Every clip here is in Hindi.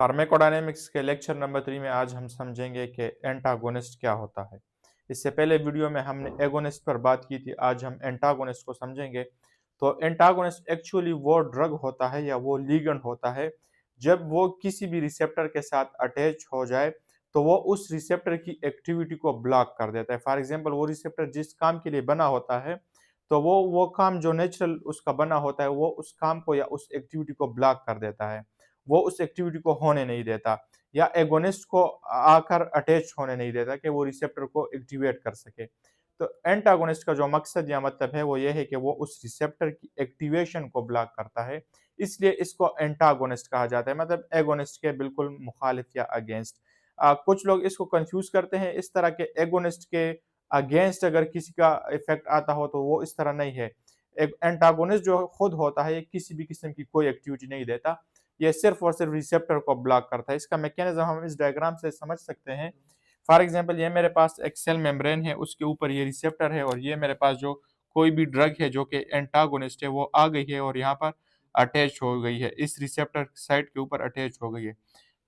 फार्माकोडायनेमिक्स के लेक्चर नंबर 3 में आज हम समझेंगे कि एंटागोनिस्ट क्या होता है। इससे पहले वीडियो में हमने एगोनिस्ट पर बात की थी, आज हम एंटागोनिस्ट को समझेंगे। तो एंटागोनिस्ट एक्चुअली वो ड्रग होता है या वो लिगैंड होता है, जब वो किसी भी रिसेप्टर के साथ अटैच हो जाए तो वो उस रिसेप्टर की एक्टिविटी को ब्लॉक कर देता है। फॉर एग्जांपल वो रिसेप्टर जिस काम के लिए बना होता है, तो वो काम जो नेचुरल उसका बना होता है, वो उस काम को या उस एक्टिविटी को ब्लॉक कर देता है। वो उस एक्टिविटी को होने नहीं देता या एगोनिस्ट को आकर अटैच होने नहीं देता कि वो रिसेप्टर को एक्टिवेट कर सके। तो एंटागोनिस्ट का जो मकसद या मतलब है वो ये है कि वो उस रिसेप्टर की एक्टिवेशन को ब्लॉक करता है, इसलिए इसको एंटागोनिस्ट कहा जाता है, मतलब एगोनिस्ट के बिल्कुल मुखालिफ या अगेंस्ट। कुछ लोग इसको कंफ्यूज करते हैं इस तरह के, एगोनिस्ट के अगेंस्ट अगर किसी का इफेक्ट आता हो तो वो इस तरह नहीं है। एक एंटागोनिस्ट जो खुद होता है ये किसी भी किस्म की कोई एक्टिविटी नहीं देता, ये सिर्फ और सिर्फ रिसेप्टर को ब्लॉक करता है। इसका मैकेनिज्म हम इस डायग्राम से समझ सकते हैं। फॉर एग्जांपल ये मेरे पास एक सेल मेम्ब्रेन है, उसके ऊपर ये रिसेप्टर है और ये मेरे पास जो कोई भी ड्रग है जो कि एंटागोनिस्ट है वो आ गई है और यहाँ पर अटैच हो गई है, इस रिसेप्टर साइट के ऊपर अटैच हो गई है।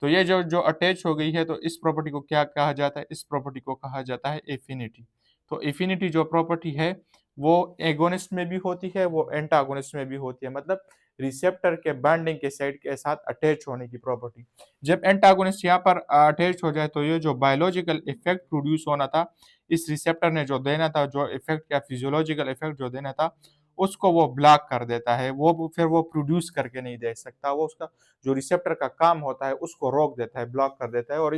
तो ये जो जो अटैच हो गई है तो इस प्रॉपर्टी को क्या कहा जाता है? इस प्रॉपर्टी को कहा जाता है एफिनिटी। तो एफिनिटी जो प्रॉपर्टी है वो एगोनिस्ट में भी होती है, वो एंटागोनिस्ट में भी होती है, मतलब रिसेप्टर के बाइंडिंग के साइड के साथ अटैच होने की प्रॉपर्टी। जब एंटागोनिस्ट यहाँ पर अटैच हो जाए तो ये जो बायोलॉजिकल इफेक्ट प्रोड्यूस होना था, इस रिसेप्टर ने जो देना था, जो इफेक्ट या फिजियोलॉजिकल इफेक्ट जो देना था, उसको वो ब्लॉक कर देता है। वो फिर वो प्रोड्यूस करके नहीं दे सकता, वो उसका जो रिसेप्टर का काम होता है उसको रोक देता है, ब्लॉक कर देता है। और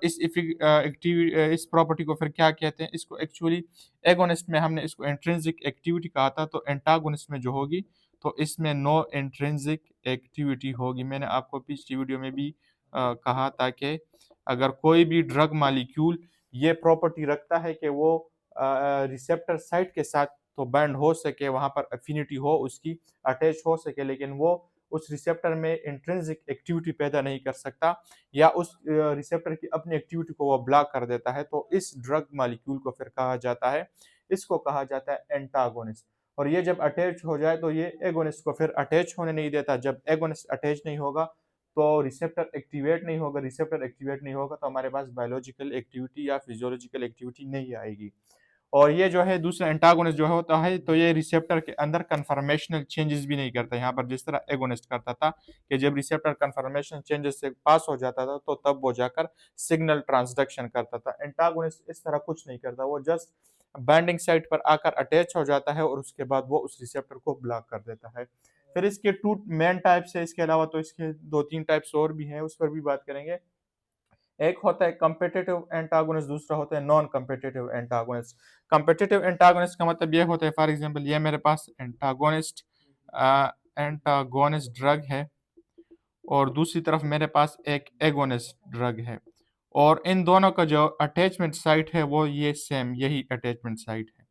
इस प्रॉपर्टी को फिर क्या कहते हैं? इसको एक्चुअली एगोनिस्ट में हमने इसको इंट्रिंसिक एक्टिविटी कहा था, तो एंटागोनिस्ट में जो होगी तो इसमें नो इंट्रिंसिक एक्टिविटी होगी। मैंने आपको पिछली वीडियो में भी कहा था कि अगर कोई भी ड्रग मॉलिक्यूल ये प्रॉपर्टी रखता है कि वो रिसेप्टर साइट के साथ तो बाइंड हो सके, वहां पर अफिनिटी हो, उसकी अटैच हो सके, लेकिन वो उस रिसेप्टर में इंट्रिंसिक एक्टिविटी पैदा नहीं कर सकता या उस रिसेप्टर की अपनी एक्टिविटी को वो ब्लॉक कर देता है, तो इस ड्रग मॉलिक्यूल को फिर कहा जाता है, इसको कहा जाता है एंटागोनिस्ट। और ये जब अटैच हो जाए तो ये एगोनिस्ट को फिर अटैच होने नहीं देता। जब एगोनिस्ट अटैच नहीं होगा तो रिसेप्टर एक्टिवेट नहीं होगा, रिसेप्टर एक्टिवेट नहीं होगा तो हमारे पास बायोलॉजिकल एक्टिविटी या फिजियोलॉजिकल एक्टिविटी नहीं आएगी। और ये जो है दूसरा एंटागोनिस्ट जो होता है तो ये रिसेप्टर के अंदर कन्फर्मेशनल चेंजेस भी नहीं करता, यहाँ पर जिस तरह एगोनिस्ट करता था कि जब रिसेप्टर कन्फर्मेशन चेंजेस से पास हो जाता था तो तब वो जाकर सिग्नल ट्रांसडक्शन करता था। एंटागोनिस्ट इस तरह कुछ नहीं करता, वो जस्ट बाइंडिंग साइट पर आकर अटैच हो जाता है और उसके बाद वो उस रिसेप्टर को ब्लॉक कर देता है। फिर इसके टू मेन टाइप्स है, इसके अलावा तो इसके 2-3 टाइप्स और भी हैं, उस पर भी बात करेंगे। एक होता है कॉम्पिटिटिव एंटागोनिस्ट, दूसरा होता है non competitive antagonist. Competitive antagonist का मतलब ये होता है, फॉर एग्जांपल ये मेरे पास एंटागोनिस्ट ड्रग है और दूसरी तरफ मेरे पास एक एगोनिस्ट ड्रग है, और इन दोनों का जो अटैचमेंट साइट है वो ये सेम यही अटैचमेंट साइट है।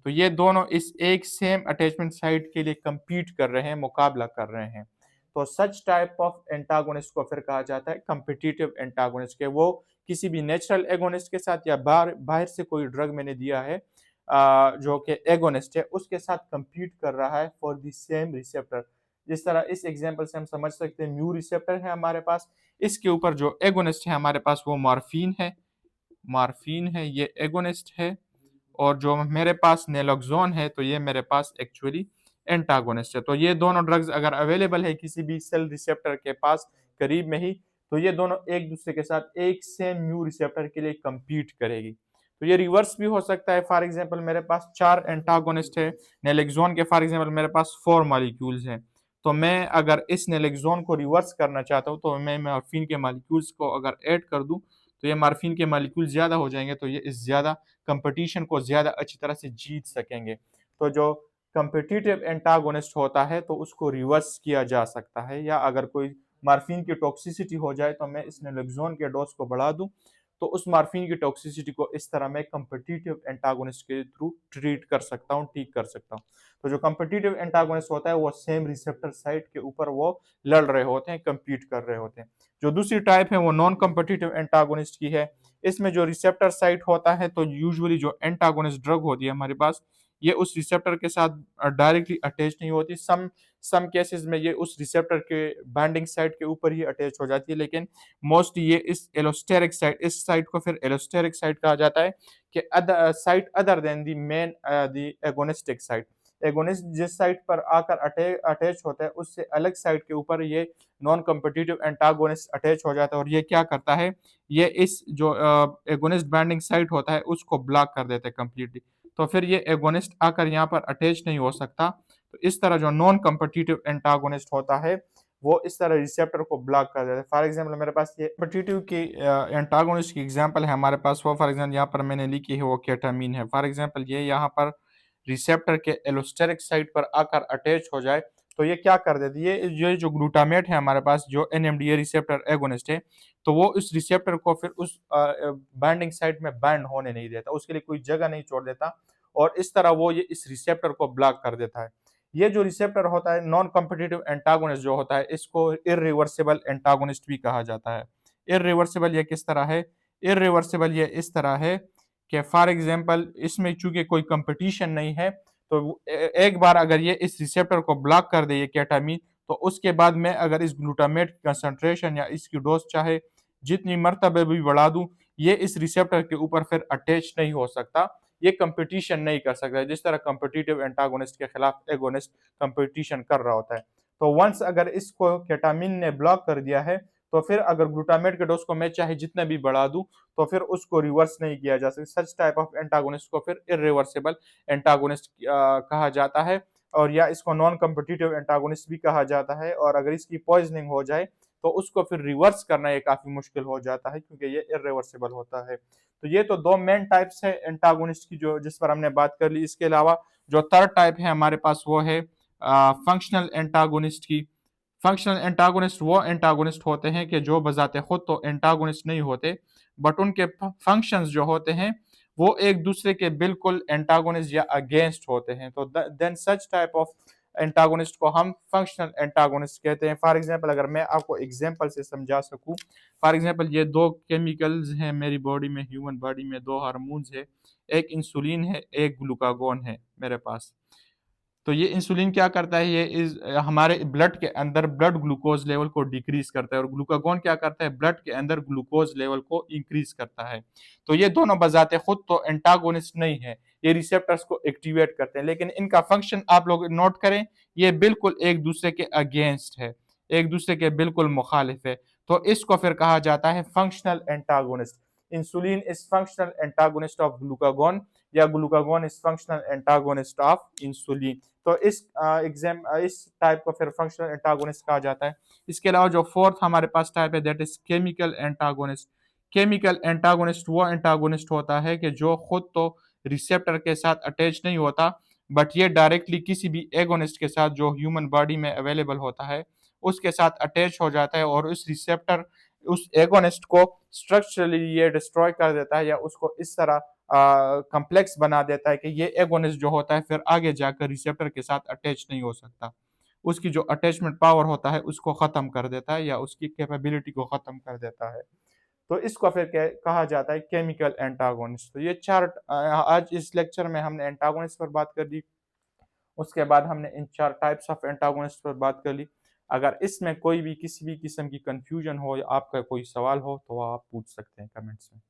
तो ये दोनों इस एक सेम अटैचमेंट साइट के लिए compete कर रहे हैं, मुकाबला कर रहे हैं। तो सच टाइप ऑफ एंटागोनिस्ट को फिर कहा जाता है कॉम्पिटिटिव एंटागोनिस्ट, के वो किसी भी नेचुरल एगोनिस्ट के साथ या बाहर बाहर से कोई ड्रग मैंने दिया है जो कि एगोनिस्ट है उसके साथ compete कर रहा है फॉर द सेम रिसेप्टर। जिस तरह इस एग्जांपल से हम समझ सकते हैं, म्यू रिसेप्टर है हमारे पास, इसके ऊपर जो एगोनिस्ट है हमारे पास वो मॉर्फिन है, ये एगोनिस्ट है। और जो मेरे पास नेलोक्सोन है तो ये मेरे पास एक्चुअली एंटागोनिस्ट है। तो ये दोनों ड्रग्स अगर अवेलेबल है किसी भी सेल रिसेप्टर के पास करीब में ही, तो ये दोनों एक दूसरे के साथ एक सेम म्यू रिसेप्टर के लिए compete करेगी। तो ये रिवर्स भी हो सकता है। फॉर एग्जांपल मेरे पास 4 एंटागोनिस्ट है नेलोक्सोन के, फॉर एग्जांपल मेरे पास 4 मॉलिक्यूल्स हैं। तो मैं अगर इस नेलोक्सोन को रिवर्स करना चाहता हूँ तो मैं मॉर्फिन के मॉलिक्यूल्स को अगर ऐड कर दूं तो ये मॉर्फिन के मॉलिक्यूल ज़्यादा हो जाएंगे, तो ये इस ज़्यादा कंपटीशन को ज़्यादा अच्छी तरह से जीत सकेंगे। तो जो कॉम्पिटिटिव एंटागोनिस्ट होता है तो उसको रिवर्स किया जा सकता है, या अगर कोई मॉर्फिन की टॉक्सिसिटी हो जाए तो मैं इस नेलोक्सोन के डोज को बढ़ा दूं तो उस मॉर्फिन की टॉक्सिसिटी को इस तरह मैं कॉम्पिटिटिव एंटागोनिस्ट के थ्रू ट्रीट कर सकता हूँ, ठीक कर सकता हूँ। तो जो कॉम्पिटिटिव एंटागोनिस्ट होता है वो सेम रिसेप्टर साइट के ऊपर वो लड़ रहे होते हैं, compete कर रहे होते हैं। जो दूसरी टाइप है वो नॉन कॉम्पिटिटिव एंटागोनिस्ट की है। इसमें जो रिसेप्टर साइट होता है तो यूजुअली जो एंटागोनिस्ट ड्रग होती है हमारे पास, ये उस रिसेप्टर के साथ डायरेक्टली अटैच नहीं होती। सम केसेस में ये उस रिसेप्टर के बाइंडिंग साइट के ऊपर ही अटैच हो जाती है, लेकिन मोस्टली ये इस एलोस्टेरिक साइट, इस साइट को फिर एलोस्टेरिक साइट कहा जाता है कि site other than the main the agonistic site. Agonist जिस साइट पर आकर अटैच होता है उससे अलग साइट के ऊपर ये नॉन कॉम्पिटिटिव एंटागोनिस्ट अटैच हो जाता है, और ये क्या करता है, ये इस जो एगोनिस्ट बाइंडिंग साइट होता है उसको ब्लॉक कर देता है कंप्लीटली। तो फिर ये एगोनिस्ट आकर यहाँ पर अटैच नहीं हो सकता। तो इस तरह जो नॉन कॉम्पिटिटिव एंटागोनिस्ट होता है वो इस तरह रिसेप्टर को ब्लॉक कर देता है। फॉर एग्जाम्पल मेरे पास ये कॉम्पिटिटिव की एंटागोनिस्ट की एग्जाम्पल है हमारे पास, वो फॉर एग्जाम्पल यहाँ पर मैंने लिखी है, वो केटामीन है। फॉर एग्जाम्पल ये यहाँ पर रिसेप्टर के एलोस्टेरिक साइट पर आकर अटैच हो जाए तो ये क्या कर देती है, ये जो ग्लूटामेट है हमारे पास जो एनएमडीए रिसेप्टर एगोनिस्ट है, तो वो इस रिसेप्टर को फिर उस बाइंडिंग साइट में बाइंड होने नहीं देता, उसके लिए कोई जगह नहीं छोड़ देता, और इस तरह वो ये इस रिसेप्टर को ब्लॉक कर देता है। ये जो रिसेप्टर होता है नॉन कॉम्पिटिटिव एंटागोनिस्ट जो होता है इसको इररिवर्सिबल एंटागोनिस्ट भी कहा जाता है। इररिवर्सिबल ये किस तरह है, इररिवर्सिबल ये इस तरह है कि फॉर एग्जांपल इसमें चूंकि कोई कंपटीशन नहीं है, तो एक बार अगर ये इस रिसेप्टर को ब्लॉक कर दे ये केटामीन, तो उसके बाद मैं अगर इस ग्लूटामेट की कंसंट्रेशन या इसकी डोज चाहे जितनी मर्तबे भी बढ़ा दूं, ये इस रिसेप्टर के ऊपर फिर अटैच नहीं हो सकता, ये कंपटीशन नहीं कर सकता जिस तरह कंपिटिटिव एंटागोनिस्ट के खिलाफ एगोनिस्ट कंपटीशन कर रहा होता है। तो वंस अगर इसको केटामीन ने ब्लॉक कर दिया है, तो फिर अगर ग्लूटामेट के डोज को मैं चाहे जितना भी बढ़ा दूं, तो फिर उसको रिवर्स नहीं किया जा सकता। सच टाइप ऑफ एंटागोनिस्ट को फिर इरिवर्सिबल एंटागोनिस्ट कहा जाता है, और या इसको नॉन कॉम्पिटिटिव एंटागोनिस्ट भी कहा जाता है। और अगर इसकी पॉइजनिंग हो जाए तो उसको फिर रिवर्स करना ये काफी मुश्किल हो जाता है क्योंकि ये इरिवर्सिबल होता है। तो ये तो दो मेन टाइप्स है एंटागोनिस्ट की जो जिस पर हमने बात कर ली। इसके अलावा जो थर्ड टाइप है हमारे पास वो है फंक्शनल एंटागोनिस्ट की। फंक्शनल एंटागोनिस्ट वो एंटागोनिस्ट होते हैं कि जो बजाते खुद तो एंटागोनिस्ट नहीं होते, बट उनके फंक्शंस जो होते हैं वो एक दूसरे के बिल्कुल एंटागोनिस्ट या अगेंस्ट होते हैं। तो then such type of antagonist को हम फंक्शनल एंटागोनिस्ट कहते हैं। फॉर एग्जांपल अगर मैं आपको एग्जांपल से समझा सकूं, फॉर एग्जांपल ये दो केमिकल्स हैं मेरी बॉडी में, ह्यूमन बॉडी में दो हार्मोन्स है, एक इंसुलिन है एक ग्लूकागोन है मेरे पास। तो ये इंसुलिन क्या करता है, ये इस हमारे ब्लड के अंदर ब्लड ग्लूकोज लेवल को डिक्रीज करता है, और ग्लूकागोन क्या करता है, ब्लड के अंदर ग्लूकोज लेवल को इंक्रीज करता है। तो ये दोनों बजाते खुद तो एंटागोनिस्ट नहीं है, ये रिसेप्टर्स को एक्टिवेट करते हैं, लेकिन इनका फंक्शन आप लोग नोट करें, ये बिल्कुल एक दूसरे के अगेंस्ट है, एक दूसरे के बिल्कुल मुखालिफ है। तो इसको फिर कहा जाता है functional antagonist. Insulin is functional antagonist of glucagon, या glucagon is functional antagonist of insulin. तो इस टाइप को फिर फंक्शनल एंटागोनिस्ट कहा जाता है। इसके अलावा जो फोर्थ हमारे पास टाइप है that is chemical antagonist. Chemical antagonist वो एंटागोनिस्ट होता है कि जो खुद तो रिसेप्टर के साथ अटैच नहीं होता, बट ये डायरेक्टली किसी भी एगोनिस्ट के साथ जो ह्यूमन बॉडी में अवेलेबल होता है उसके साथ अटैच हो जाता है, और उस रिसेप्टर उस एगोनिस्ट को स्ट्रक्चरली ये डिस्ट्रॉय कर देता है, या उसको इस तरह कॉम्प्लेक्स बना देता है कि ये एगोनिस्ट जो होता है फिर आगे जाकर रिसेप्टर के साथ अटैच नहीं हो सकता, उसकी जो अटैचमेंट पावर होता है उसको खत्म कर देता है या उसकी कैपेबिलिटी को खत्म कर देता है। तो इसको फिर कहा जाता है केमिकल एंटागोनिस्ट। तो ये चार आज इस लेक्चर में हमने एंटागोनिस्ट पर बात कर दी, उसके बाद हमने इन चार टाइप्स ऑफ एंटागोनिस्ट पर बात कर ली। अगर इसमें कोई भी किसी भी किस्म की कंफ्यूजन हो या आपका कोई सवाल हो तो आप पूछ सकते हैं कमेंट्स में।